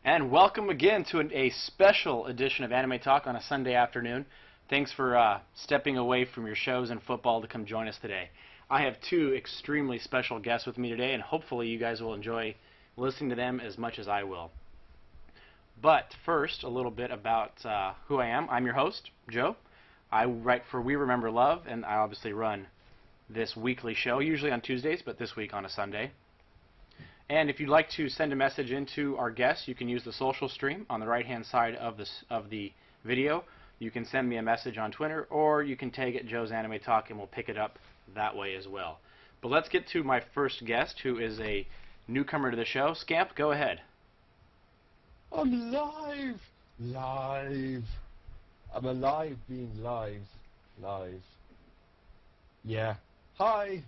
And welcome again to a special edition of Anime Talk on a Sunday afternoon. Thanks for stepping away from your shows and football to come join us today. I have two extremely special guests with me today, and hopefully you guys will enjoy listening to them as much as I will. But first, a little bit about who I am. I'm your host, Joe. I write for We Remember Love, and I obviously run this weekly show, usually on Tuesdays, but this week on a Sunday. And if you'd like to send a message into our guests, you can use the social stream on the right-hand side of the video. You can send me a message on Twitter, or you can tag it Joe's Anime Talk, and we'll pick it up that way as well. But let's get to my first guest, who is a newcomer to the show. Scamp, go ahead. I'm live! Live! I'm alive being live. Live. Yeah. Hi!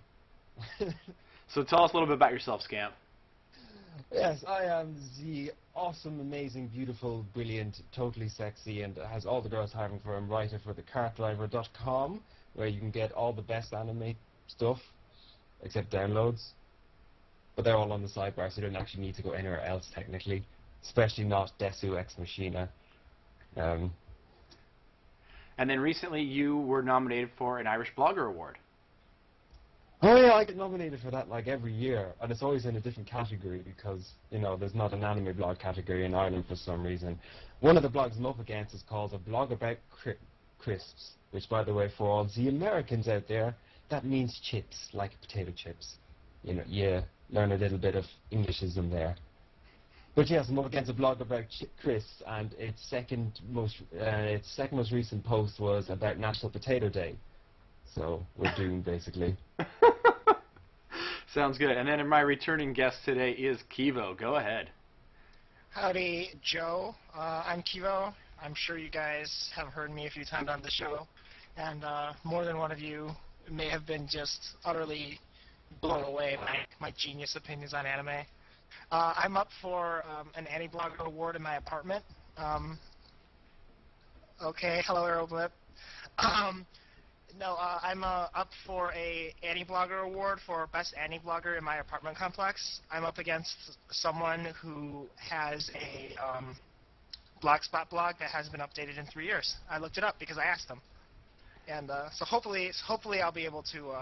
So tell us a little bit about yourself, Scamp. Yes, I am the awesome, amazing, beautiful, brilliant, totally sexy, and has all the girls hiring for him writer for thecartdriver.com, where you can get all the best anime stuff, except downloads. But they're all on the sidebar, so you don't actually need to go anywhere else, technically. Especially not Desu Ex Machina. And then recently you were nominated for an Irish Blogger Award. Oh yeah, I get nominated for that like every year, and it's always in a different category because, you know, there's not an anime blog category in Ireland for some reason. One of the blogs I'm up against is called A Blog About Crisps, which, by the way, for all the Americans out there, that means chips, like potato chips. You know, yeah, learn a little bit of Englishism there. But yes, I'm up against a blog about crisps, and its second most recent post was about National Potato Day. So we're doomed, basically. Sounds good. And then my returning guest today is Kevo. Go ahead. Howdy, Joe. I'm Kevo. I'm sure you guys have heard me a few times on the show, and more than one of you may have been just utterly blown away by my genius opinions on anime. I'm up for an Anti-Blogger Award in my apartment. Okay, hello, Aeroblip. I'm up for a Anti-Blogger Award for Best Anti-Blogger in my apartment complex. I'm up against someone who has a Blogspot blog that hasn't been updated in 3 years. I looked it up because I asked them. And so hopefully I'll be able to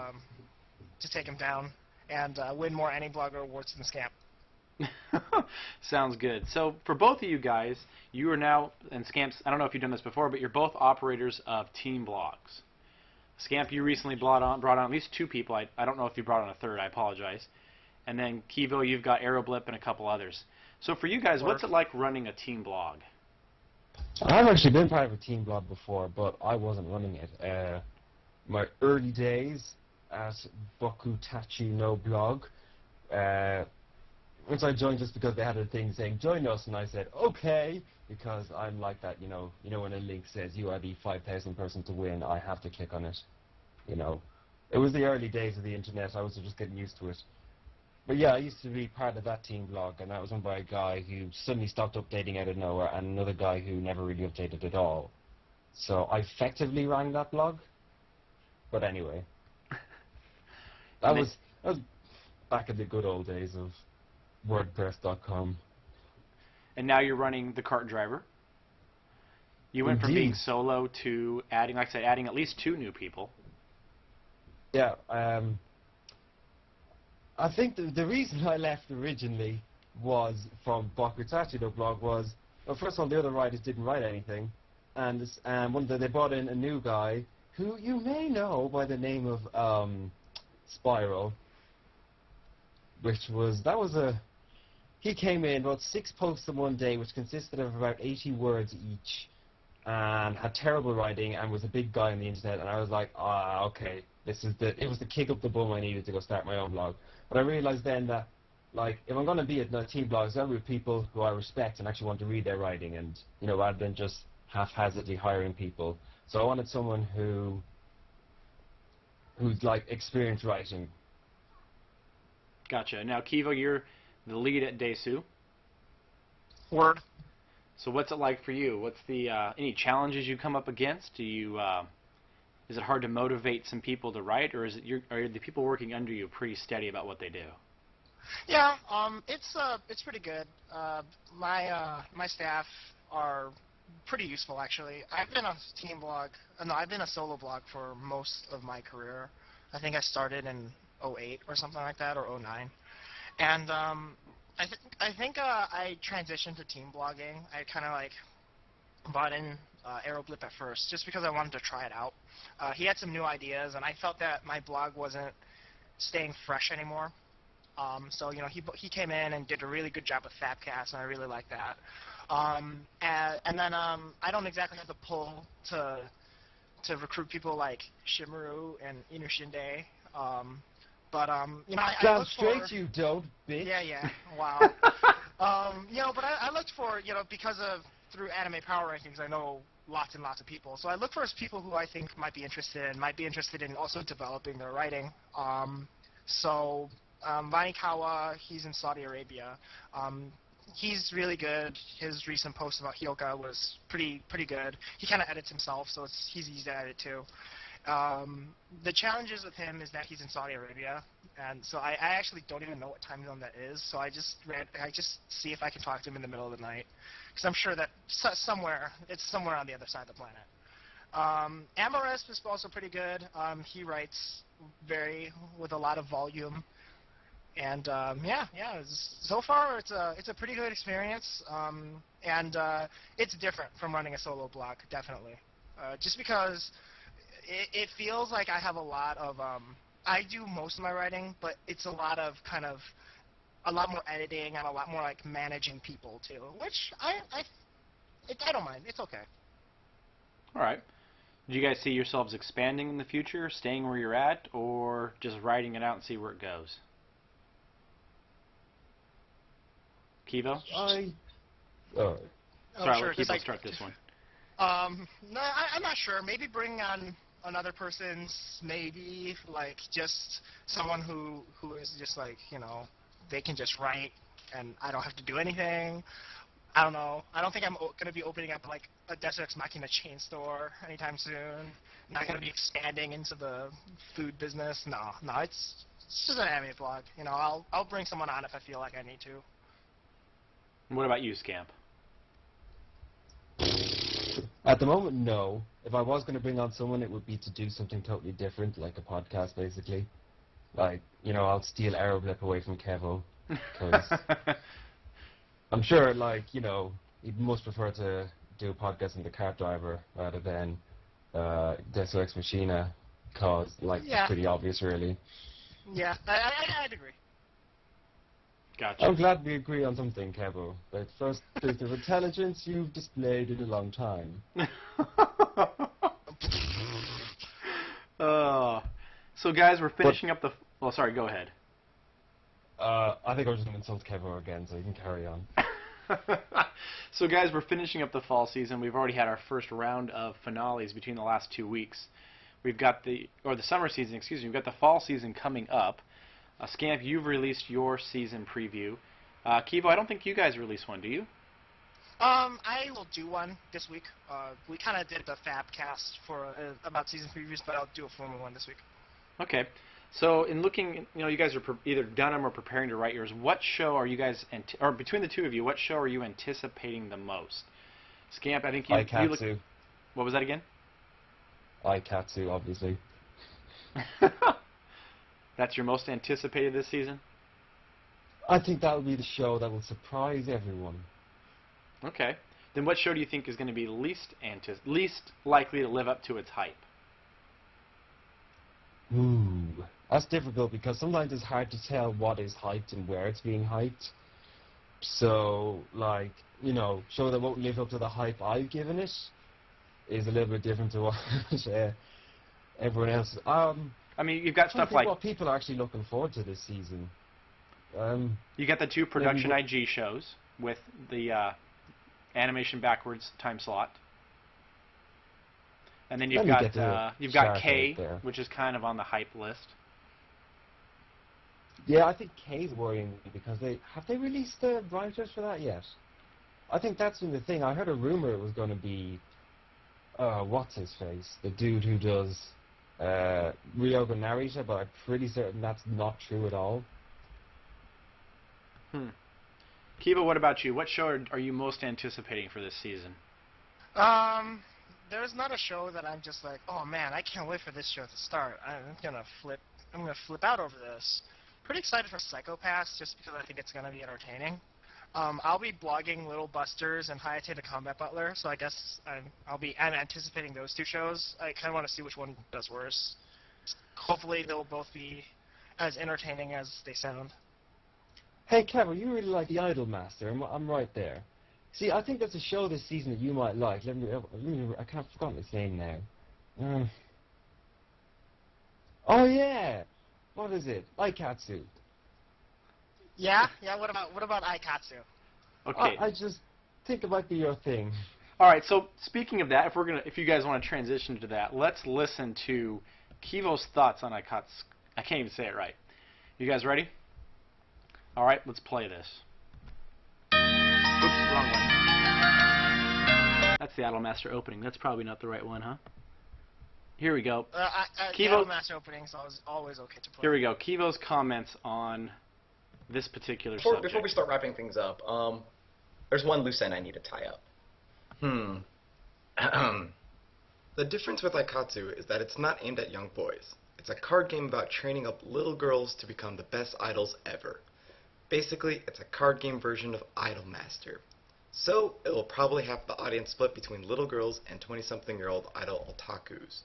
take him down and win more Anti-Blogger Awards than Scamp. Sounds good. So for both of you guys, you are now, and Scamps, I don't know if you've done this before, but you're both operators of team blogs. Scamp, you recently brought on at least two people. I don't know if you brought on a third. I apologize. And then Kevo, you've got Aeroblip and a couple others. So for you guys, what's it like running a team blog? I've actually been part of a team blog before, but I wasn't running it. My early days at Bokutachi no Blog, once I joined just because they had a thing saying, join us, and I said, okay, because I'm like that, you know when a link says you are the 5,000 person to win, I have to click on it, you know. It was the early days of the internet, I was just getting used to it. But yeah, I used to be part of that team blog, and that was run by a guy who suddenly stopped updating out of nowhere, and another guy who never really updated at all. So I effectively ran that blog, but anyway. That was back in the good old days of WordPress.com. And now you're running the Cart Driver. You went from being solo to adding, like I said, adding at least two new people. Yeah, I think the reason I left originally was from Bokutachi no Blog was, well, first of all, the other writers didn't write anything, and they brought in a new guy who you may know by the name of Spiral, he came in, wrote 6 posts in one day, which consisted of about 80 words each, and had terrible writing, and was a big guy on the internet, and I was like, okay, it was the kick up the bum I needed to go start my own blog. But I realized then that, like, if I'm going to be a team blog, it's going to be with people who I respect and actually want to read their writing, and, you know, rather than just haphazardly hiring people. So I wanted someone who's like experienced writing. Gotcha. Now, Kevo, you're the lead at Desu. Word. So what's it like for you? What's the any challenges you come up against? Do you is it hard to motivate some people to write, or are the people working under you pretty steady about what they do? Yeah, it's pretty good. My staff are pretty useful actually. I've been a team blog, no, I've been a solo blog for most of my career. I think I started in '08 or something like that, or '09. And I transitioned to team blogging. I kind of like bought in Aeroblip at first just because I wanted to try it out. He had some new ideas, and I felt that my blog wasn't staying fresh anymore. So he came in and did a really good job with Fabcast, and I really like that. And then I don't exactly have the pull to recruit people like Shimaru and Inushinde. But I Damn looked straight for. you don't, bitch. Yeah. Wow. But I looked for, because of through Anime Power Rankings, I know lots and lots of people. So I look for people who I think might be interested in also developing their writing. Vanikawa, he's in Saudi Arabia. He's really good. His recent post about Hyoka was pretty good. He kind of edits himself, so he's easy to edit too. The challenges with him is that he's in Saudi Arabia, and so I actually don't even know what time zone that is. So I just see if I can talk to him in the middle of the night, because I'm sure that it's somewhere on the other side of the planet. Amarest is also pretty good. He writes with a lot of volume, and so far it's a pretty good experience, and it's different from running a solo blog, definitely, just because it feels like I have a lot of I do most of my writing, but it's a lot more editing and a lot more like managing people too, which I don't mind. It's okay. All right. Do you guys see yourselves expanding in the future, staying where you're at, or just writing it out and see where it goes? Kevo? Sorry, Sorry, I'll Sure. let Kevo start this one. No, I'm not sure. Maybe bring on another person's, maybe like just someone who is just like they can just write and I don't have to do anything. I don't know. I don't think I'm going to be opening up like a Deus Ex Machina chain store anytime soon. Not going to be expanding into the food business. No. It's just an anime blog. I'll bring someone on if I feel like I need to. What about you, Scamp? At the moment, no. If I was going to bring on someone, it would be to do something totally different, like a podcast, basically. Like, I'll steal Aeroblip away from Kevo, because I'm sure, he'd most prefer to do a podcast in the cart driver rather than Deus Ex Machina, because, it's pretty obvious, really. Yeah, I'd agree. Gotcha. I'm glad we agree on something, Kevo. That first bit of intelligence you've displayed in a long time. So, guys, we're finishing up the... Well, sorry, go ahead. I think I was just going to insult Kevo again, so you can carry on. So, guys, we're finishing up the fall season. We've already had our first round of finales between the last 2 weeks. We've got the summer season, excuse me. We've got the fall season coming up. Scamp, you've released your season preview. Kevo, I don't think you guys released one, do you? I will do one this week. We kind of did the Fabcast for about season previews, but I'll do a formal one this week. Okay. So, in looking, you guys are either done them or preparing to write yours. What show are you guys, or between the two of you, what show are you anticipating the most? Scamp, I think you look... What was that again? Aikatsu, obviously. That's your most anticipated this season? I think that will be the show that will surprise everyone. Okay. Then what show do you think is going to be least likely to live up to its hype? Ooh, that's difficult because sometimes it's hard to tell what is hyped and where it's being hyped. So, show that won't live up to the hype I've given it is a little bit different to what everyone else. I mean, you've got stuff like... what people are actually looking forward to this season. You got the 2 production IG shows with the animation backwards time slot. And then you've got K, which is kind of on the hype list. Yeah, I think K's worrying me because have they released the writers for that yet? I think that's been the thing. I heard a rumor it was going to be what's his face, the dude who does Ryoga Narita, but I'm pretty certain that's not true at all. Kiva, what about you? What show are you most anticipating for this season? There's not a show that I'm just like, oh man, I can't wait for this show to start. I'm gonna flip out over this. Pretty excited for Psychopaths just because I think it's gonna be entertaining. I'll be blogging Little Busters and Hayate the Combat Butler, so I guess I'm anticipating those two shows. I kind of want to see which one does worse. Hopefully they'll both be as entertaining as they sound. Hey, Kevo, you really like The Idol Master. I'm right there. See, I think that's a show this season that you might like. I can't forgotten its name now. Oh yeah, what is it? Aikatsu. Yeah. What about Aikatsu? Okay. I just think it might be your thing. All right. So speaking of that, if you guys want to transition to that, let's listen to Kevo's thoughts on Aikatsu. I can't even say it right. You guys ready? All right. Let's play this. Oops, wrong one. That's the Idolmaster opening. That's probably not the right one, huh? Here we go. Kevo Idolmaster openings is always okay to play. Here we go. Kevo's comments on this particular subject. Before we start wrapping things up, there's one loose end I need to tie up. The difference with Aikatsu is that it's not aimed at young boys. It's a card game about training up little girls to become the best idols ever. Basically, it's a card game version of Idolmaster. So, it will probably have the audience split between little girls and 20-something-year-old idol otakus.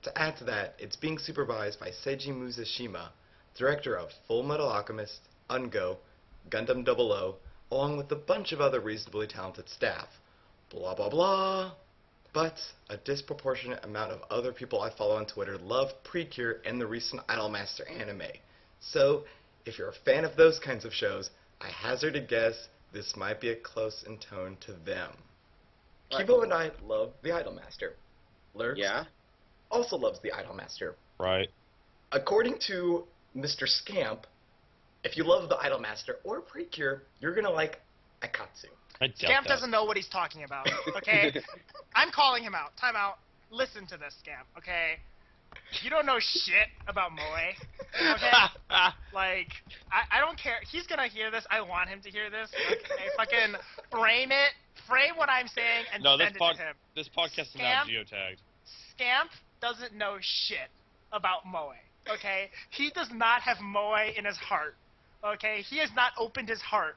To add to that, it's being supervised by Seiji Muzashima, director of Full Metal Alchemist, Ungo, Gundam 00, along with a bunch of other reasonably talented staff. Blah blah blah. But a disproportionate amount of other people I follow on Twitter love Precure and the recent Idolmaster anime. So, if you're a fan of those kinds of shows, I hazard a guess this might be a close in tone to them. Right. Kibo and I love the Idolmaster. Lurks also loves the Idolmaster. Right. According to Mr. Scamp, if you love the Idolmaster or Precure, you're gonna like Aikatsu. Scamp doesn't know what he's talking about, okay? I'm calling him out. Time out. Listen to this, Scamp, okay? You don't know shit about Moe, okay? Like, I don't care. He's gonna hear this. I want him to hear this. Okay, fucking frame it. Frame what I'm saying and send it to him. This podcast is now geotagged. Scamp doesn't know shit about Moe, okay? He does not have Moe in his heart, okay? He has not opened his heart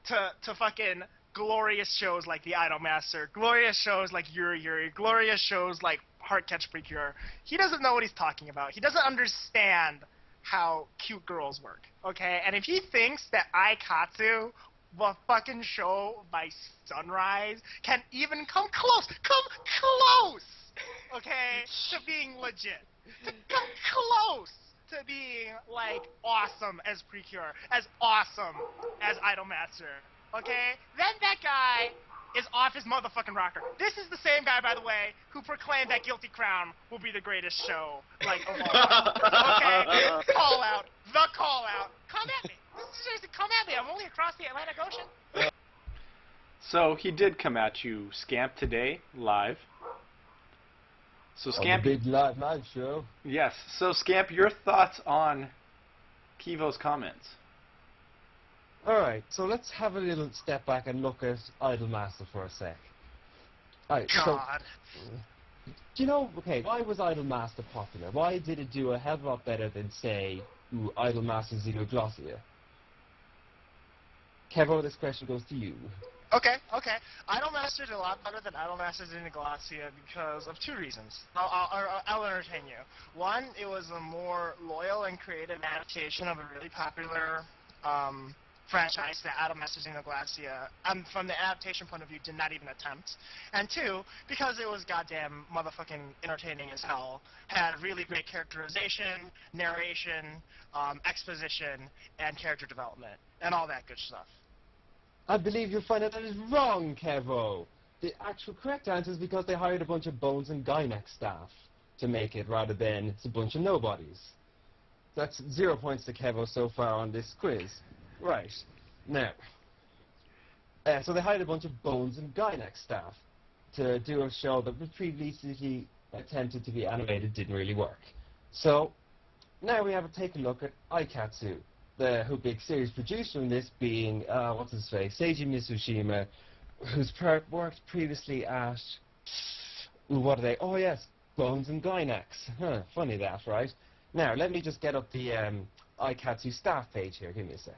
to fucking glorious shows like The Idolmaster, glorious shows like Yuri Yuri, glorious shows like Heartcatch Precure. He doesn't know what he's talking about. He doesn't understand how cute girls work, okay? And if he thinks that Aikatsu, the fucking show by Sunrise, can even come close, okay, to being legit, to come close to being, like, awesome as Precure, as awesome as Idolmaster, okay? Then that guy is off his motherfucking rocker. This is the same guy, by the way, who proclaimed that Guilty Crown will be the greatest show, like, of all time. Okay? Call out. The call out. Come at me. Seriously, come at me. I'm only across the Atlantic Ocean. So, he did come at you, Scamp, today, live. So, Scamp... On the big live show. Yes. So, Scamp, your thoughts on Kevo's comments? Alright, so let's have a little step back and look at Idolmaster for a sec. Alright, God. So, do you know, okay, why was Idolmaster popular? Why did it do a hell of a lot better than, say, Idolmaster Xenoglossia? Kevo, this question goes to you. Okay. Idolmaster did a lot better than Idolmaster Xenoglossia because of two reasons. I'll entertain you. One, it was a more loyal and creative adaptation of a really popular franchise that Idolmaster Xenoglossia, from the adaptation point of view, did not even attempt. And two, because it was goddamn motherfucking entertaining as hell, had really great characterization, narration, exposition, and character development, and all that good stuff. I believe you'll find out that is wrong, Kevo. The actual correct answer is because they hired a bunch of Bones and Gynex staff to make it, rather than it's a bunch of nobodies. That's 0 points to Kevo so far on this quiz. Right. Now, so they hired a bunch of Bones and Gynex staff to do a show that was previously attempted to be animated, didn't really work. So, now we have to take a look at Aikatsu. the big series producer in this being, what's his face, Seiji Mitsushima, who's worked previously at, what are they? Oh yes, Bones and Gainax. Huh, funny that, right? Now, let me just get up the Aikatsu staff page here. Give me a sec.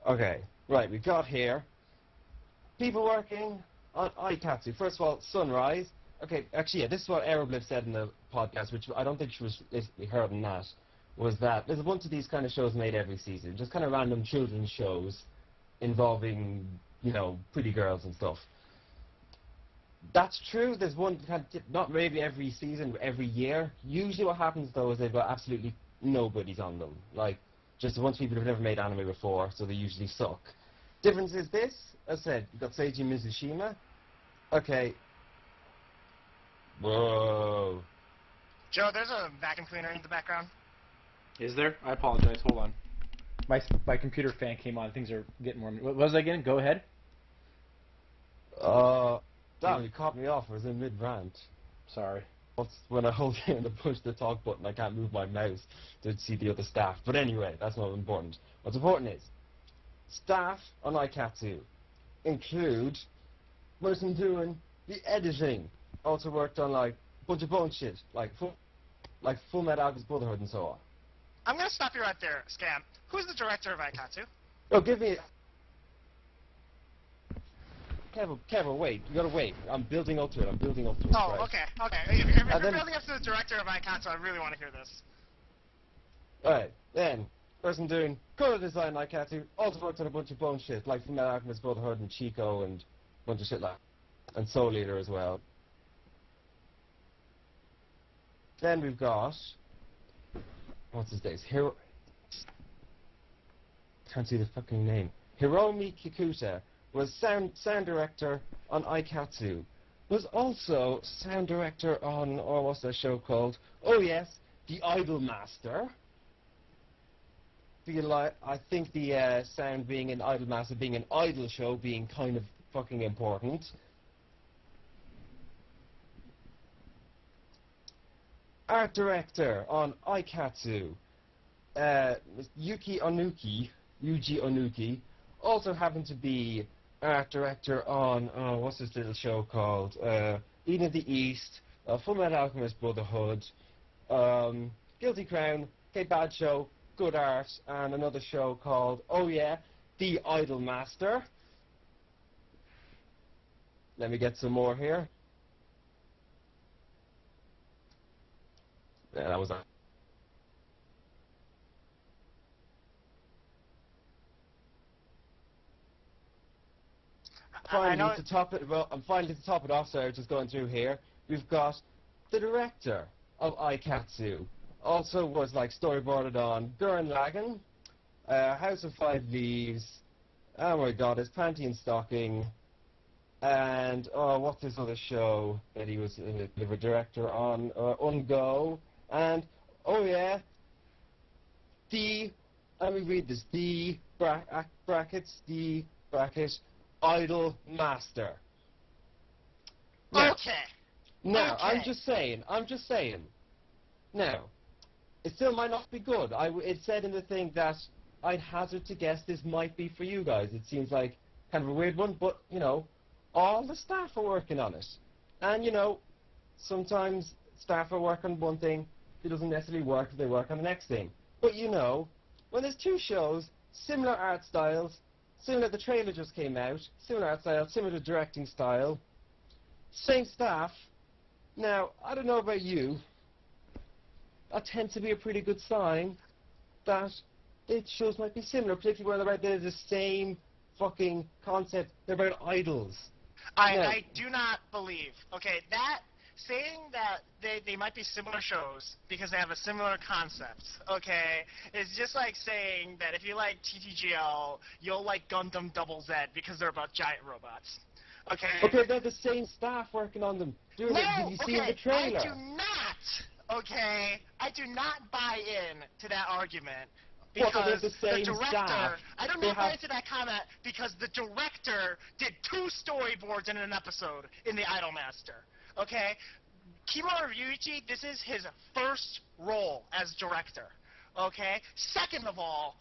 Okay, right, we've got here people working on Aikatsu. First of all, Sunrise. Okay, actually, yeah, this is what Aeroblip said in the podcast, which I don't think she was heard in that, was that there's a bunch of these kind of shows made every season, just kind of random children's shows involving, you know, pretty girls and stuff. That's true. There's one, not maybe every season, but every year. Usually what happens, though, is they've got absolutely nobodies on them. Like, just a bunch of people who've never made anime before, so they usually suck. Difference is this, as I said, you've got Seiji Mizushima. Okay. Whoa. Joe, there's a vacuum cleaner in the background. Is there? I apologize. Hold on. My computer fan came on. Things are getting warm. What was that again? Go ahead. Damn, you caught me off. I was in mid-rant. Sorry. When I hold down to push the talk button, I can't move my mouse to see the other staff. But anyway, that's not important. What's important is, staff on Aikatsu include person doing the editing. Also worked on like a bunch of bone shit, like Full Metal Alchemist Brotherhood and so on. I'm going to stop you right there, Scamp. Who's the director of Aikatsu? Oh, give me... Kevo, wait. You gotta wait. I'm building up to it. Oh, right? okay. If you're building up to the director of Aikatsu, I really want to hear this. Alright, then, person doing color design like Aikatsu, also worked on a bunch of bone shit, like Full Metal Alchemist Brotherhood and Chico and a bunch of shit like that. And Soul Eater as well. Then we've got... What's his name? Can't see the fucking name. Hiromi Kikuta was sound director on Aikatsu. Was also sound director on, or what's that show called? Oh yes, The Idol Master. I think the sound being an Idol Master being an idol show being kind of fucking important. Art director on Aikatsu, Yuji Onuki, also happened to be art director on, what's this little show called? Eden of the East, Full Metal Alchemist Brotherhood, Guilty Crown, okay, bad show, good art, and another show called, oh yeah, The Idol Master. Let me get some more here. Yeah, that was a... Finally, to top it off, so just going through here, we've got the director of Aikatsu. Also was like storyboarded on Gurren Lagann, House of Five Leaves, oh my god, it's Panty and Stocking, and what's this other show that he was a director on? Ungo, and oh yeah, let me read this, the bracket Idol Master. Now, Okay. Now, Okay. I'm just saying. Now, it still might not be good. It said in the thing that I'd hazard to guess this might be for you guys. It seems like kind of a weird one, but, you know, all the staff are working on it. And, you know, sometimes staff are working on one thing, it doesn't necessarily work if they work on the next thing. But, you know, when there's two shows, similar art styles, similar, the trailer just came out, similar art style, similar directing style, same staff. Now, I don't know about you, that tends to be a pretty good sign that the shows might be similar, particularly where they're the same fucking concept, they're about idols. I do not believe, okay, that, saying that they might be similar shows because they have a similar concept, okay, is just like saying that if you like TTGL, you'll like Gundam Double Z because they're about giant robots. Okay. Okay, they're the same staff working on them. Did you see the trailer? I do not. Okay, I do not buy in to that argument because the same director. staff. I do not buy into that comment because the director did 2 storyboards in an episode in The Idolmaster. Okay, Kimura Ryuichi, this is his first role as director. Okay? Second of all,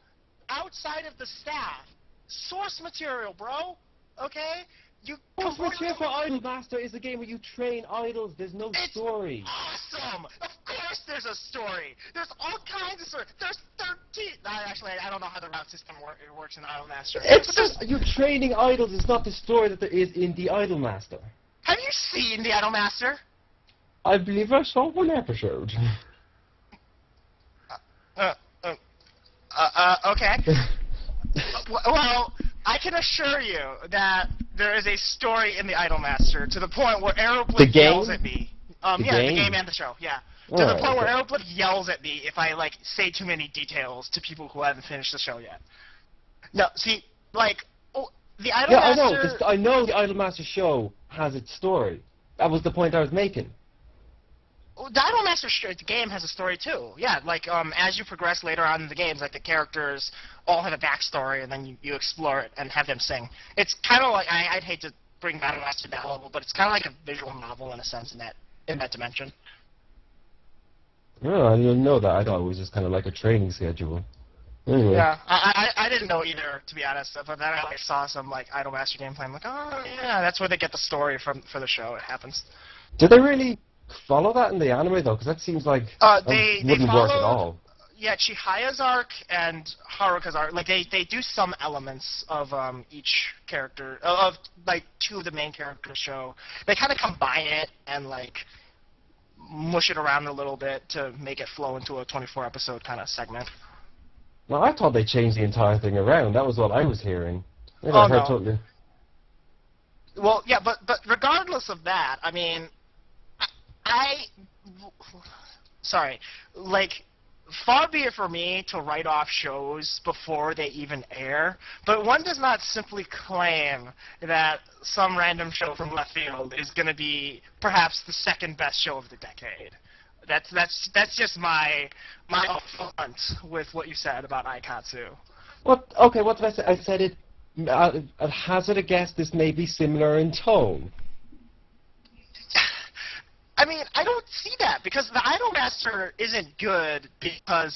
outside of the staff, source material, bro. Okay? You Source material for Idolmaster is a game where you train idols. There's no story. Awesome! Of course there's a story. There's all kinds of stories. There's 13. Actually, I don't know how the route system works in Idolmaster. It's just you're training idols. It's not the story that there is in the Idolmaster. Have you seen the Idolmaster? I believe I saw one episode. Okay. Well, I can assure you that there is a story in the Idolmaster to the point where Aeroblip yells at me. The game and the show, yeah. To the point where Aeroblip yells at me if I, like, say too many details to people who haven't finished the show yet. No, see, like, the Idolmaster... Yeah, I know the Idolmaster show has its story. That was the point I was making. The Idolmaster the game has a story too. Yeah, like as you progress later on in the games, like the characters all have a backstory, and then you explore it and have them sing. It's kind of like I'd hate to bring Idolmaster to that level, but it's kind of like a visual novel in a sense in that dimension. Oh, I didn't know that. I thought it was just kind of like a training schedule. Anyway. Yeah, I didn't know either, to be honest. But then I saw some like Idolmaster gameplay. I'm like, oh yeah, that's where they get the story for the show. It happens. Did they really follow that in the anime though? Because that seems like they wouldn't work at all. Yeah, Chihaya's arc and Haruka's arc, like they do some elements of each character of like two of the main characters show. They kind of combine it and like mush it around a little bit to make it flow into a 24 episode kind of segment. Well, I thought they changed the entire thing around. That was what I was hearing. No. Totally. Well, yeah, but regardless of that, I mean, sorry, like, far be it for me to write off shows before they even air, but one does not simply claim that some random show from left field is going to be perhaps the second best show of the decade. That's just my upfront with what you said about Aikatsu. What? Okay, what did I say? I said it. I'd hazard a guess. This may be similar in tone. I mean, I don't see that, because the Idolmaster isn't good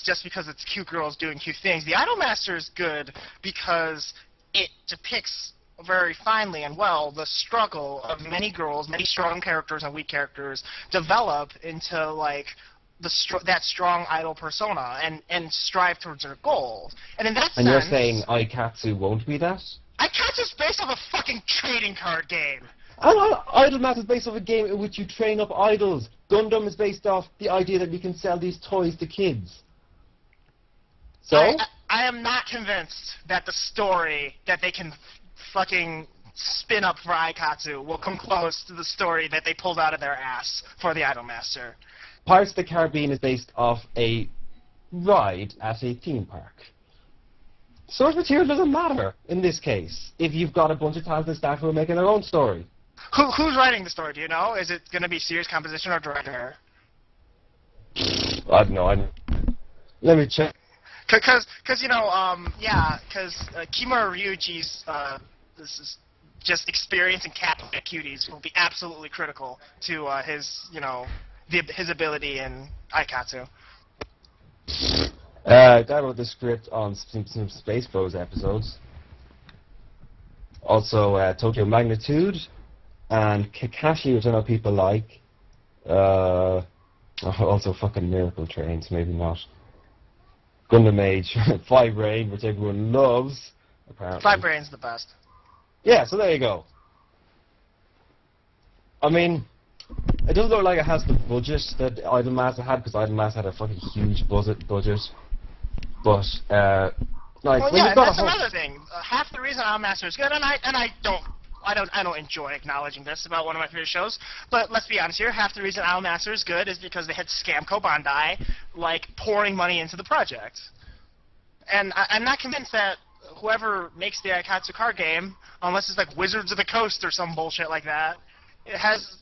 just because it's cute girls doing cute things. The Idolmaster is good because it depicts very finely and well the struggle of many girls, many strong characters and weak characters, develop into, like, that strong idol persona and strive towards their goals. And in that sense... And you're saying Aikatsu won't be that? Aikatsu's based off a fucking trading card game. Idolmaster is based off a game in which you train up idols. Gundam is based off the idea that we can sell these toys to kids. So? I am not convinced that the story that they can fucking spin up for Aikatsu will come close to the story that they pulled out of their ass for the Idolmaster. Pirates of the Caribbean is based off a ride at a theme park. Source material doesn't matter in this case if you've got a bunch of talented staff who are making their own story. Who's writing the story, do you know? Is it going to be series composition or director? I don't know. Let me check. Because you know, Kimura Ryuichi's this is just experience and capping cuties will be absolutely critical to his, you know, his ability in Aikatsu. I wrote the script on some Space Bros episodes. Also, Tokyo Magnitude and Kakashi, which I know people like. Also, fucking Miracle Trains, maybe not. Gundam Age, 5 Rain, which everyone loves, apparently. 5 Rain's the best. Yeah, so there you go. I mean, it doesn't look like it has the budget that Idolmaster had, because Idolmaster had a fucking huge budget. But, like, well, yeah, that's another thing. Half the reason Idolmaster is good, and I don't enjoy acknowledging this about one of my favorite shows, but let's be honest here, half the reason Idolmaster is good is because they had Scamp Bandai, like, pouring money into the project. And I'm not convinced that whoever makes the Aikatsu card game, unless it's like Wizards of the Coast or some bullshit like that, it has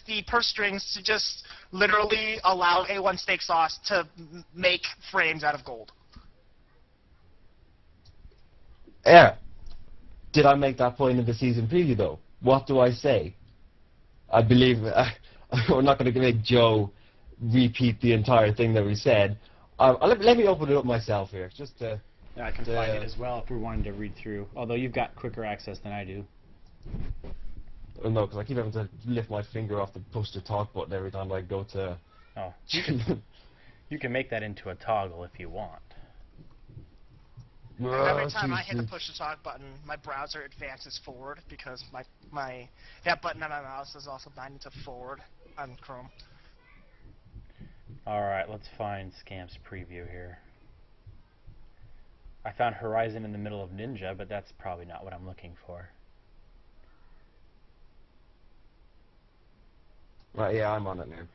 the purse strings to just literally allow A1 steak sauce to make frames out of gold. Yeah. Did I make that point in the season preview, though? What do I say? I believe we're not going to make Joe repeat the entire thing that we said. Let me open it up myself here, just to... Yeah, I can find it as well if we wanted to read through. Although you've got quicker access than I do. Oh, no, because I keep having to lift my finger off the push-to-talk button every time I go to... Oh, you can make that into a toggle if you want. Every time I hit the push-to-talk button, my browser advances forward because that button on my mouse is also binding to forward on Chrome. All right, let's find Scamp's preview here. I found Horizon in the middle of Ninja, but that's probably not what I'm looking for. Right, yeah, I'm on it now.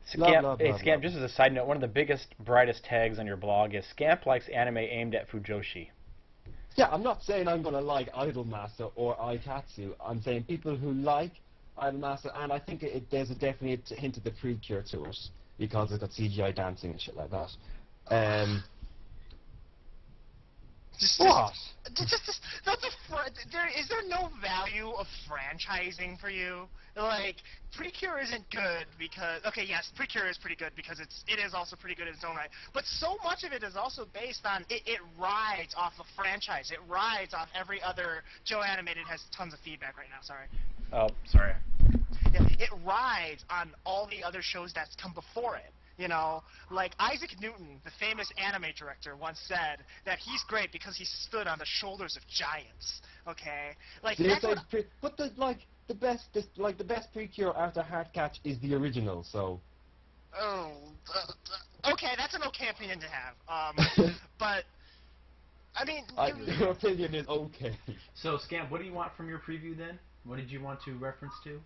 Scamp, just as a side note, one of the biggest, brightest tags on your blog is Scamp likes anime aimed at Fujoshi. Yeah, I'm not saying I'm going to like Idolmaster or Aikatsu. I'm saying people who like Idolmaster, and I think there's a definite hint of the Precure to it, because it's got CGI dancing and shit like that. Is there no value of franchising for you? Like, Precure isn't good because... Okay, yes, Precure is pretty good because it is also pretty good in its own right. But so much of it is also based on... It rides off a franchise. It rides off every other... Joe Animated has tons of feedback right now, sorry. Oh, sorry. Yeah, it rides on all the other shows that's come before it. You know, like Isaac Newton, the famous anime director, once said that he's great because he stood on the shoulders of giants. Okay, like that's but the best Precure after Heartcatch is the original. So. Oh, okay, that's an okay opinion to have. But I mean, your opinion is okay. So, Scamp, what do you want from your preview then? What did you want to reference to?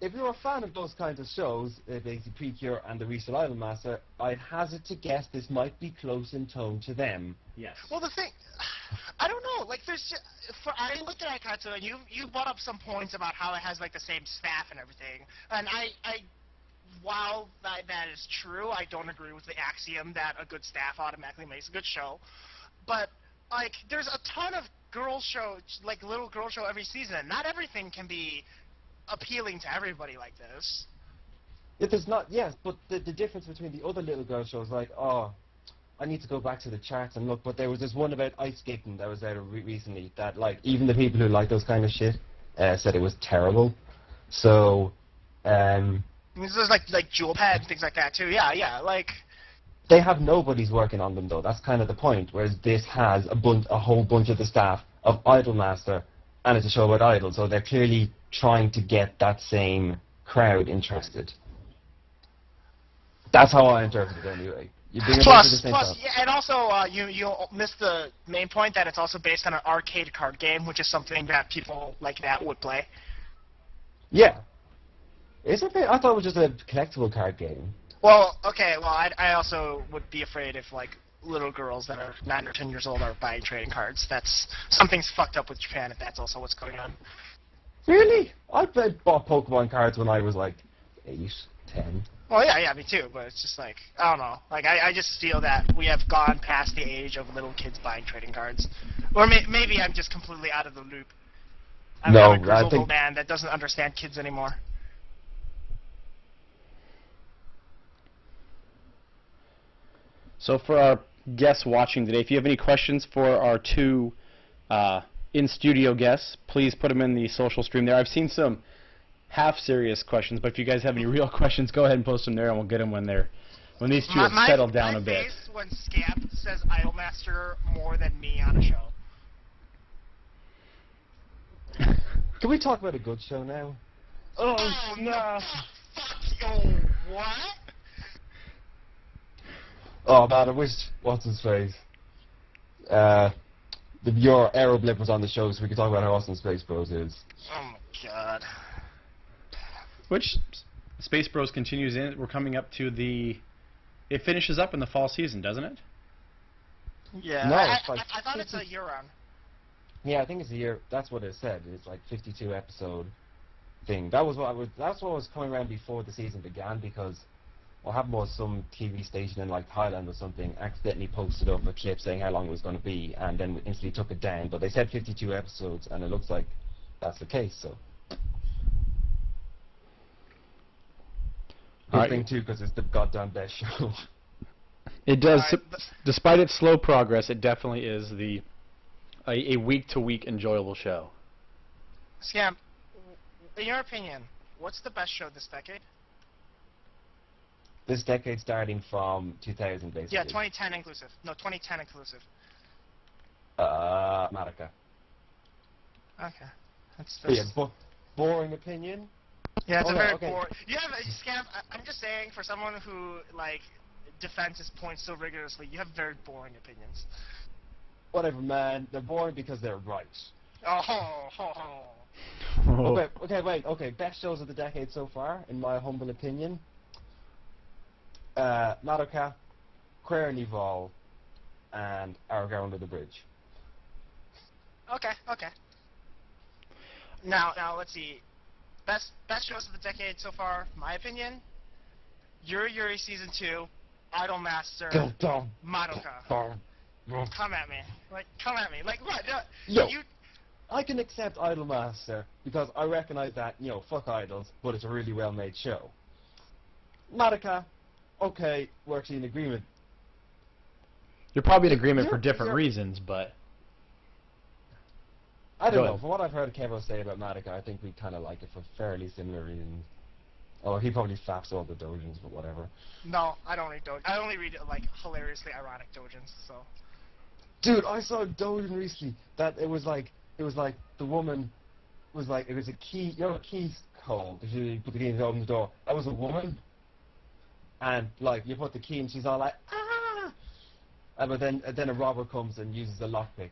If you're a fan of those kinds of shows, basically Precure and the recent Idolmaster, I'd hazard to guess this might be close in tone to them. Yes. Well, the thing, I don't know. Like, there's just, I looked at Aikatsu, and you brought up some points about how it has like the same staff and everything, and while that is true, I don't agree with the axiom that a good staff automatically makes a good show. But like, there's a ton of girls show, like little girl show every season. Not everything can be appealing to everybody like this. It is not, yes, but the difference between the other little girl shows, like, oh, I need to go back to the charts and look, but there was this one about ice skating that was out recently that, like, even the people who like those kind of shit said it was terrible. So, there's like Jewel Pad and things like that too. Yeah, like. They have nobody's working on them though. That's kind of the point. Whereas this has a whole bunch of the staff of Idolmaster, and it's a show about idols, so they're clearly trying to get that same crowd interested. That's how I interpret it anyway. Plus, yeah, and also you missed the main point that it's also based on an arcade card game, which is something that people like that would play. Yeah. I thought it was just a collectible card game. Well, okay, well, I also would be afraid if, like, little girls that are 9 or 10 years old are buying trading cards. Something's fucked up with Japan if that's also what's going on. Really? I bought Pokemon cards when I was, like, 8, 10. Well, yeah, me too, but it's just like, I don't know. Like, I just feel that we have gone past the age of little kids buying trading cards. Or maybe I'm just completely out of the loop. I'm a grizzled old man that doesn't understand kids anymore. So for our guests watching today, if you have any questions for our two in-studio guests, please put them in the social stream there. I've seen some half-serious questions, but if you guys have any real questions, go ahead and post them there, and we'll get them when these two have settled down a bit. My face when Scamp says Idolmaster more than me on a show. Can we talk about a good show now? Oh no! Fuck you! What? Oh man, I wish what's his face. Your Aeroblip was on the show, so we could talk about how awesome Space Bros is. Oh my god. Which Space Bros continues in. We're coming up to it finishes up in the fall season, doesn't it? Yeah. No, I thought it's a year round. Yeah, I think it's a year. That's what it said. It's like 52 episode thing. That's what was coming around before the season began, because what happened was some TV station in like Thailand or something accidentally posted up a clip saying how long it was going to be, and then instantly took it down. But they said 52 episodes, and it looks like that's the case. So. All Good right. thing too, because it's the goddamn best show. It does. All right, Despite its slow progress, it definitely is a week-to-week enjoyable show. Scamp, in your opinion, what's the best show this decade? This decade starting from 2000, basically. Yeah, 2010 inclusive. No, 2010 inclusive. Madoka. Okay. That's Yeah, boring opinion. Yeah, it's Okay, a very okay. boring. You have Scamp. I'm just saying, for someone who like defends his points so rigorously, you have very boring opinions. Whatever, man. They're boring because they're right. Oh. Okay, best shows of the decade so far, in my humble opinion. Madoka, Queer and Evol, and Our Girl Under the Bridge. Okay. Now let's see. Best shows of the decade so far, my opinion. Yuri Season 2, Idolmaster, Madoka. Come at me. Like what? Yo. You. I can accept Idolmaster because I recognize that, fuck idols, but it's a really well-made show. Madoka, okay, we're actually in agreement. You're probably in agreement for You're- different you're- reasons, but I don't Go know. ahead. From what I've heard Kevo say about Madoka, I think we kind of like it for fairly similar reasons. Oh, he probably faps all the dojins, but whatever. No, I don't read dojins. I only read like hilariously ironic dojins. So. Dude, I saw a dojin recently that it was like the woman was like, it was a key, a key hole. If you put the key in to open the door, that was a woman. And like you put the key and she's all like, ah! But then a robber comes and uses a lockpick.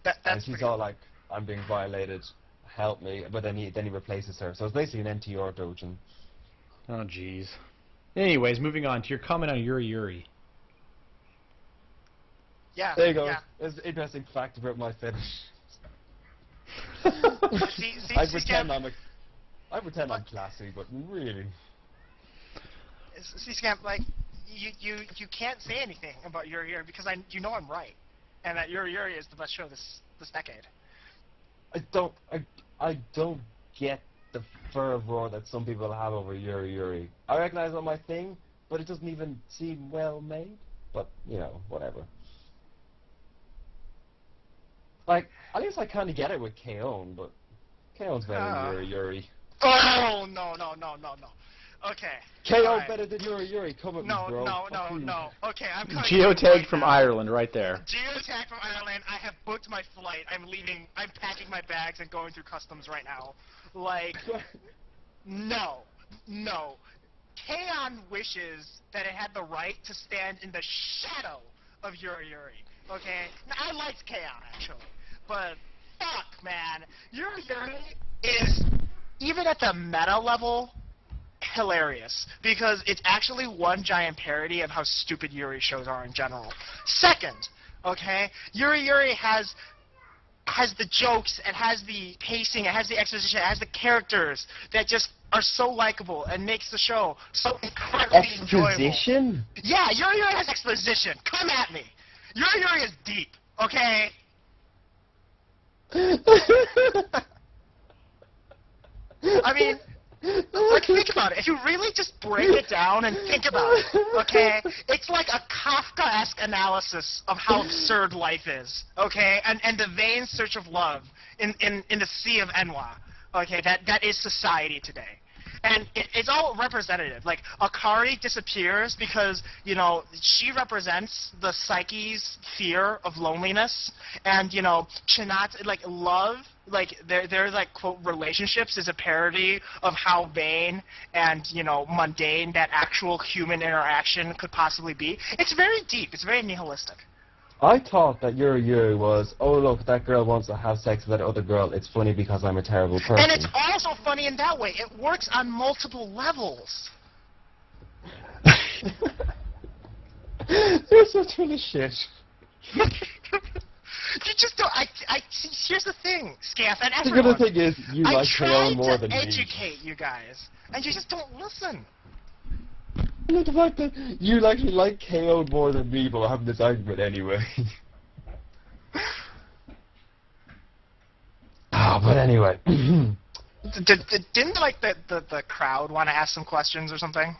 And That's she's pretty all like, I'm being violated, help me. But then he replaces her. So it's basically an NTR dojin. oh jeez. Anyways, moving on to your comment on Yuri. Yeah. There you go. Yeah. There's an interesting fact about my fetish. See, I Scamp, pretend I'm classy, but really. see, Scamp, like you can't say anything about Yuri because I'm right, and that Yuri is the best show this decade. I don't get the fervor that some people have over Yuri. I recognize on my thing, but it doesn't even seem well made. But whatever. Like, at least I kind of get it with K-On!, but K-On!'s better than Yuri. Oh no. Okay. K.O. Alright. better than Yuri. Come at me, No. bro. Fuck you. Okay, I'm coming. Geotag from Ireland, right there. Geotag from Ireland. I have booked my flight. I'm leaving. I'm packing my bags and going through customs right now. Like, no. K-On! Wishes that it had the right to stand in the shadow of Yuri. Okay? Now, I liked K-On! Actually, but fuck, man, Yuri is even at the meta level hilarious because it's actually one giant parody of how stupid Yuri shows are in general. Second, okay, Yuri has the jokes, it has the pacing, it has the exposition, it has the characters that just are so likable and makes the show so incredibly enjoyable. Exposition? Yeah, Yuri has exposition. Come at me. Yuri is deep, okay? I mean, like, think about it. If you really just break it down and think about it, okay? It's like a Kafkaesque analysis of how absurd life is, okay? And the vain search of love in the sea of Enwa, okay? That is society today. And it's all representative. Like, Akari disappears because, she represents the psyche's fear of loneliness. And, Chinat, like, love, like, their like, quote, relationships is a parody of how vain and, mundane that actual human interaction could possibly be. It's very deep. It's very nihilistic. I thought that Yuri was, oh look, that girl wants to have sex with that other girl. It's funny because I'm a terrible person. And it's also funny in that way. It works on multiple levels. You're such full of shit. You just don't. Here's the thing, Scamp, and The everyone. good thing is, you I like tried K.O. more to than me. educate you guys, and you just don't listen. Look, the fact that you actually like K.O. more than me, but we're having this argument anyway. But anyway. Didn't like the crowd want to ask some questions or something?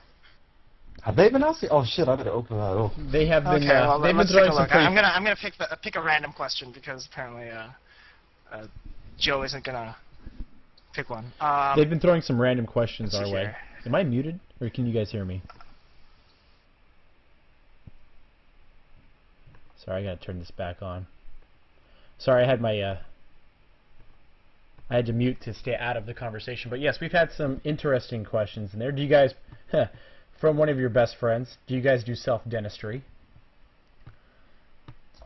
Have they been asking? Oh shit! I better open that up. They have been. Okay, well, they've been let's take throwing a some look. pretty. I'm gonna pick a random question because apparently Joe isn't gonna pick one. They've been throwing some random questions let's our see way. here. Am I muted, or can you guys hear me? Sorry, I gotta turn this back on. Sorry, I had my I had to mute to stay out of the conversation. But yes, we've had some interesting questions in there. Do you guys, from one of your best friends, do you guys do self-dentistry?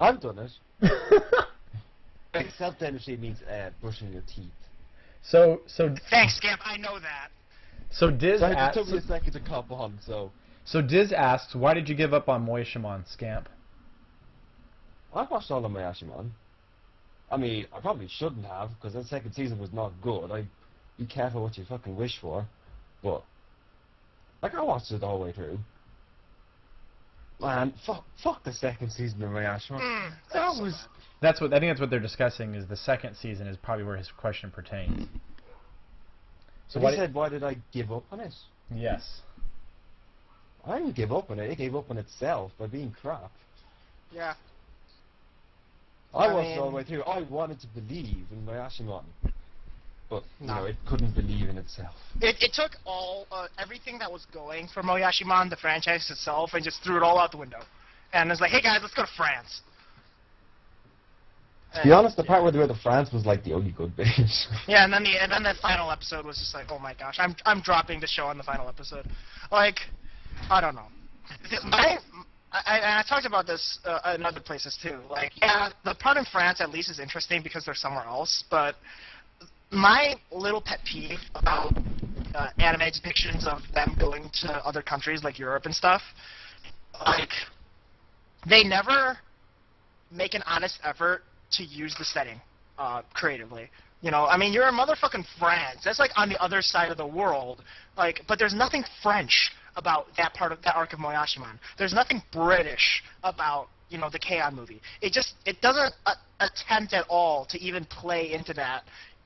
I've done it. Self-dentistry means brushing your teeth. So Thanks, Scamp. I know that. so Diz So it asks. took me a second to cop on. So Diz asks, why did you give up on Moyashamon, Scamp? I watched all of my Ashiman. I mean, I probably shouldn't have, because that second season was not good. Be careful what you fucking wish for. But, like, I watched it the whole way through. Man, fuck the second season of my Ashiman. That was... I think that's what they're discussing, is the second season is probably where his question pertains. So he said, why did I give up on it? Yes. I didn't give up on it. It gave up on itself by being crap. Yeah. I watched it all the way through. I wanted to believe in my Ashiman. But, you know, it couldn't believe in itself. It took everything that was going for Moyashiman, the franchise itself, and just threw it all out the window. And it's like, hey guys, let's go to France. To be honest, the part where they went to France was like the only good bit. Yeah, and then the final episode was just like, oh my gosh, I'm dropping the show on the final episode. Like, I don't know. I talked about this in other places too. Like, yeah, the part in France at least is interesting because they're somewhere else. But my little pet peeve about anime depictions of them going to other countries like Europe and stuff, like, they never make an honest effort to use the setting creatively. You know, I mean, you're in motherfucking France. That's like on the other side of the world. Like, but there's nothing French about that part of that arc of Moyashiman. There's nothing British about, you know, the K-On! Movie. It doesn't attempt at all to even play into that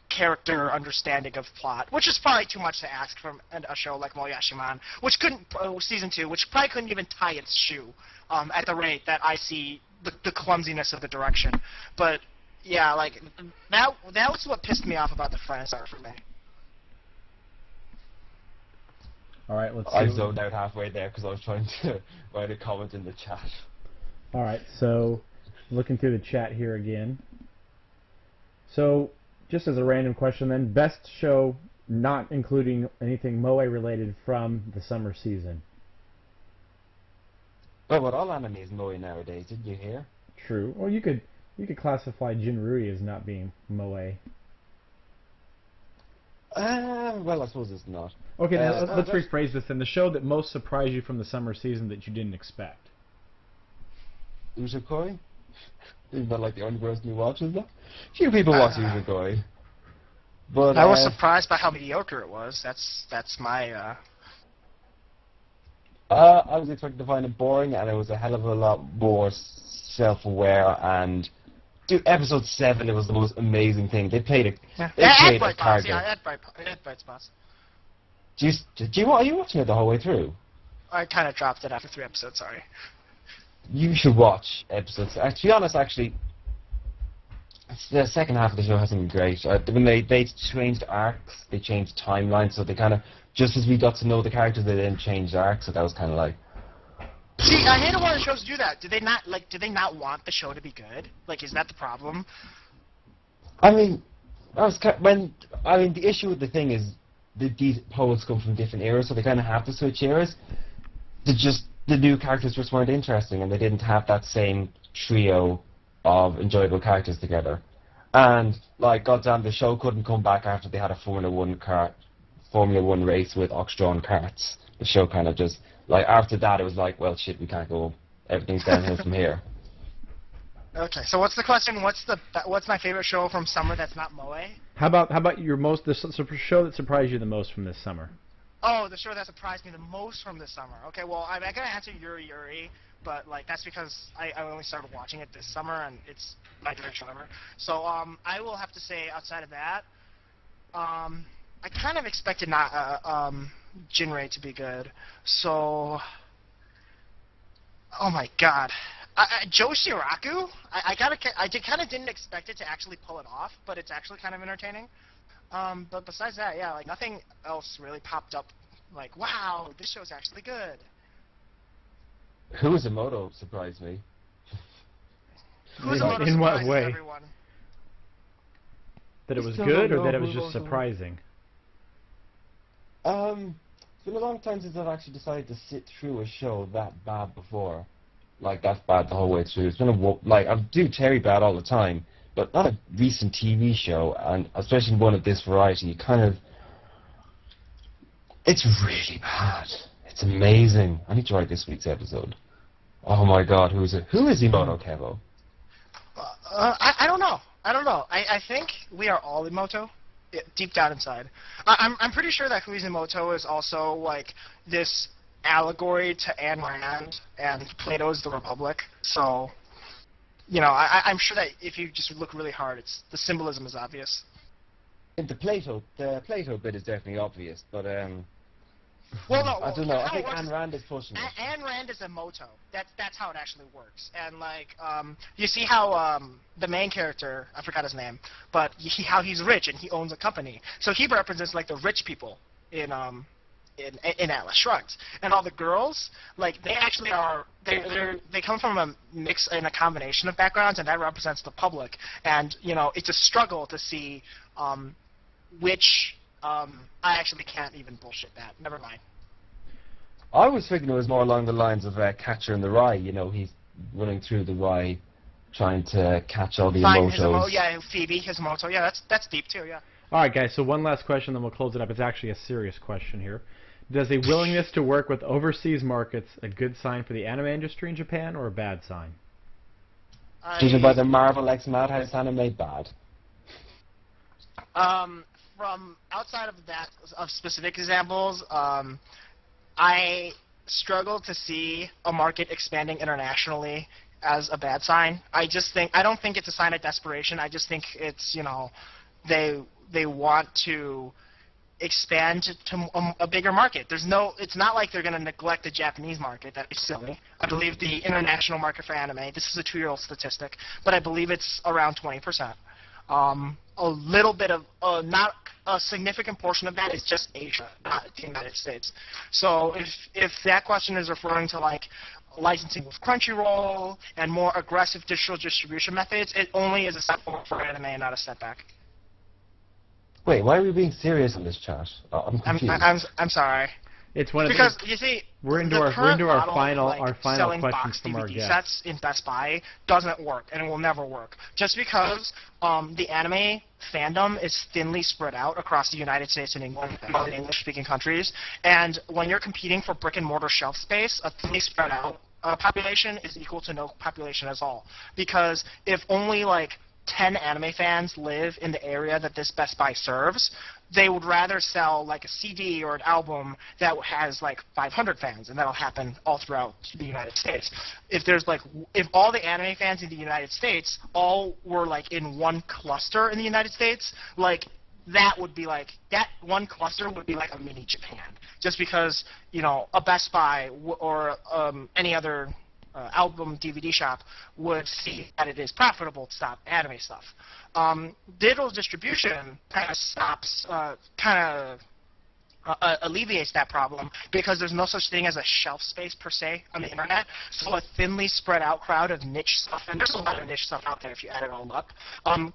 character understanding of plot, which is probably too much to ask from a show like Moyashiman, which couldn't season 2, which probably couldn't even tie its shoe at the rate that I see the clumsiness of the direction. But yeah, like that was what pissed me off about the France art for me. All right, let's see. I zoned out halfway there because I was trying to write a comment in the chat. All right, so looking through the chat here again. So, just as a random question then, best show not including anything Moe related from the summer season. Well, what all anime is Moe nowadays, did you hear? True. Or you could classify Jinrui as not being Moe. Well, I suppose it's not. Okay, let's rephrase this then. The show that most surprised you from the summer season that you didn't expect. Uzukoi? Isn't that like the only person who watches that? Few people watch Uzukoi. But I was surprised by how mediocre it was. That's my I was expecting to find it boring, and it was a hell of a lot more self-aware. And dude, episode 7, it was the most amazing thing. They played a character. Yeah, I had bright spots. Are you watching it the whole way through? I kind of dropped it after 3 episodes. Sorry. You should watch episodes. To be honest, actually, the second half of the show hasn't been great. When they changed arcs, they changed timelines, so they kind of, just as we got to know the characters, they then changed arcs, so that was kind of like... See, I hate it when shows do that. Do they not want the show to be good? Like, is that the problem? I mean, the issue with the thing is these poets come from different eras, so they kind of have to switch eras. The new characters just weren't interesting, and they didn't have that same trio of enjoyable characters together. And, like, goddamn, the show couldn't come back after they had a Formula 1 race with ox-drawn carts. The show kind of just, like, after that it was like, well, shit, we can't go, everything's downhill from here. Okay, so what's the question? What's my favorite show from summer that's not Moe? How about the show that surprised you the most from this summer? Oh, the show that surprised me the most from this summer. Okay, well, I gotta answer Yuri Yuri, but like that's because I only started watching it this summer, and it's my direction ever. So I will have to say, outside of that, I kind of expected not Jinrei to be good. So, oh my god, Joe Shiraku, I kind of didn't expect it to actually pull it off, but it's actually kind of entertaining. But besides that, yeah, like nothing else really popped up. Like, wow, this show's actually good. Kuisamoto surprised me. Kuisamoto In what surprises way? everyone. That it I was still good, don't or that know it was who just wrote them. surprising? It's been a long time since I've actually decided to sit through a show that bad before. Like, that's bad the whole way through. It's been I do Terry bad all the time, but not a recent TV show, and especially one of this variety, it's really bad. It's amazing. I need to write this week's episode. Oh my god, who is it? Who is Emoto, Kevo? I don't know. I think we are all Emoto, deep down inside. I'm pretty sure that Huizamoto is also like this allegory to Ayn Rand and Plato's The Republic. So, you know, I'm sure that if you just look really hard, the symbolism is obvious. The Plato bit is definitely obvious, but Well, no, I don't know. I how it think works Ayn Rand is pushing it. Ayn Rand is a moto. That's how it actually works. And like, you see how the main character, I forgot his name, but how he's rich and he owns a company. So he represents like the rich people in Atlas Shrugged. And all the girls, like they actually are they come from a mix and a combination of backgrounds, and that represents the public. And you know, it's a struggle to see which. I actually can't even bullshit that. Never mind. I was thinking it was more along the lines of Catcher in the Rye. You know, he's running through the rye, trying to catch all the Find emotos. yeah, Phoebe, Hizmoto. Yeah, that's deep too. Yeah. All right, guys. So one last question, then we'll close it up. It's actually a serious question here. Does a willingness to work with overseas markets a good sign for the anime industry in Japan, or a bad sign? Judging by the Marvel X Madhouse anime, bad. From outside of that, of specific examples, I struggle to see a market expanding internationally as a bad sign. I don't think it's a sign of desperation. I just think it's, you know, they want to expand to a bigger market. It's not like they're going to neglect the Japanese market. That'd be silly. I believe the international market for anime, this is a 2-year-old statistic, but I believe it's around 20%. A little bit of, not a significant portion of that is just Asia, not the United States. So if that question is referring to like licensing with Crunchyroll and more aggressive digital distribution methods, it only is a step forward for anime and not a step back. Wait, why are we being serious in this chat? I'm confused. I'm sorry. It's one of Because the, you see, we're into the our current model final of, like, our final selling questions box from our DVD guests. sets in Best Buy doesn't work, and it will never work. Just because the anime fandom is thinly spread out across the United States and England and other English-speaking countries, and when you're competing for brick-and-mortar shelf space, a thinly spread out population is equal to no population at all. Because if only like 10 anime fans live in the area that this Best Buy serves, they would rather sell like a CD or an album that has like 500 fans, and that'll happen all throughout the United States. If all the anime fans in the United States all were like in one cluster in the United States, like that one cluster would be like a mini Japan. Just because, you know, a Best Buy or any other album DVD shop would see that it is profitable to stop anime stuff. Digital distribution alleviates that problem because there's no such thing as a shelf space per se on the internet. So a thinly spread out crowd of niche stuff, and there's a lot of niche stuff out there if you add it all up,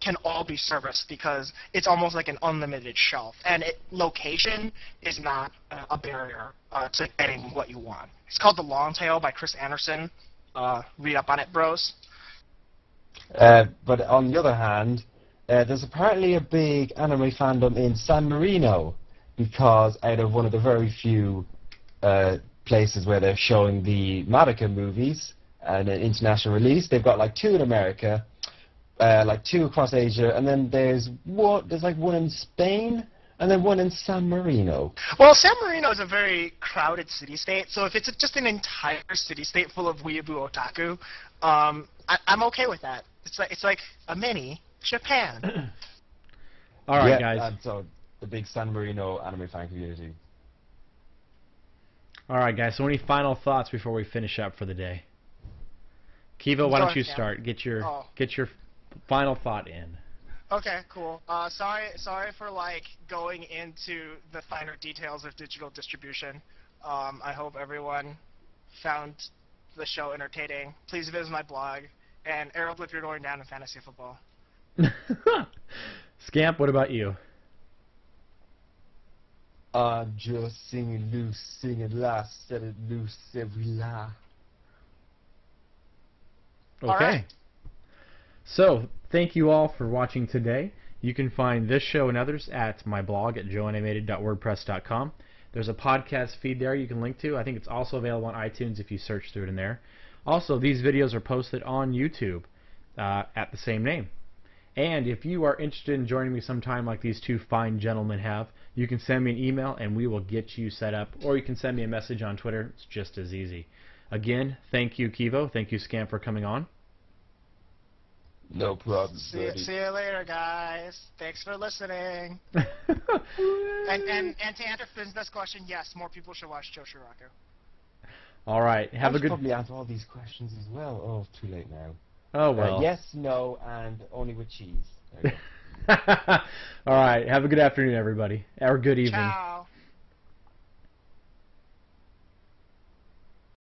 can all be serviced because it's almost like an unlimited shelf. And location is not a barrier to getting what you want. It's called The Long Tail by Chris Anderson. Read up on it, bros. But on the other hand, there's apparently a big anime fandom in San Marino, because out of one of the very few places where they're showing the Madoka movies and an international release, they've got like 2 in America, like 2 across Asia, and then there's like one in Spain, And then one in San Marino. Well, San Marino is a very crowded city-state, so if it's just an entire city-state full of weeaboo otaku, I'm okay with that. It's like a mini Japan. All right, yeah, guys. And so the big San Marino anime fan community. All right, guys. So any final thoughts before we finish up for the day? Kevo, why don't you start? Get your final thought in. Okay, cool. Sorry for going into the finer details of digital distribution. I hope everyone found the show entertaining. Please visit my blog, and Aeroblip, you're going down in fantasy football. Scamp, what about you? I'm just singing loose, singing last, set it loose every la. Okay. All right. So, thank you all for watching today. You can find this show and others at my blog at joeanimated.wordpress.com. There's a podcast feed there you can link to. I think it's also available on iTunes if you search through it in there. Also, these videos are posted on YouTube at the same name. And if you are interested in joining me sometime like these two fine gentlemen have, you can send me an email and we will get you set up. Or you can send me a message on Twitter. It's just as easy. Again, thank you, Kevo. Thank you, Scamp, for coming on. No problem. See you later, guys. Thanks for listening. and to answer Finn's next question, yes, more people should watch Joshiraku. All right. Have a good. Probably answer all these questions as well. Oh, too late now. Oh well. Yes, no, and only with cheese. There you go. All right. Have a good afternoon, everybody, or good evening. Ciao.